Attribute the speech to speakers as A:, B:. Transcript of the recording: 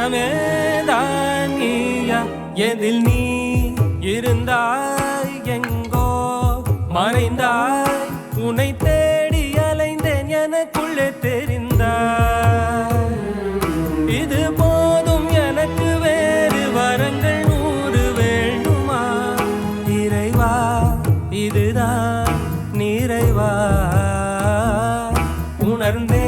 A: எல்லாமே தான் நீயா எதில் நீ இருந்தாய் எங்கோ மறைந்தாய் உன்னை தேடி அலைந்தேன் எனக்குள்ளே தெரிந்தாய் இது போதும் எனக்கு வேறு வரங்கள் 100 வேண்டுமா இறைவா இதுதான் நிறைவா உணர்ந்தே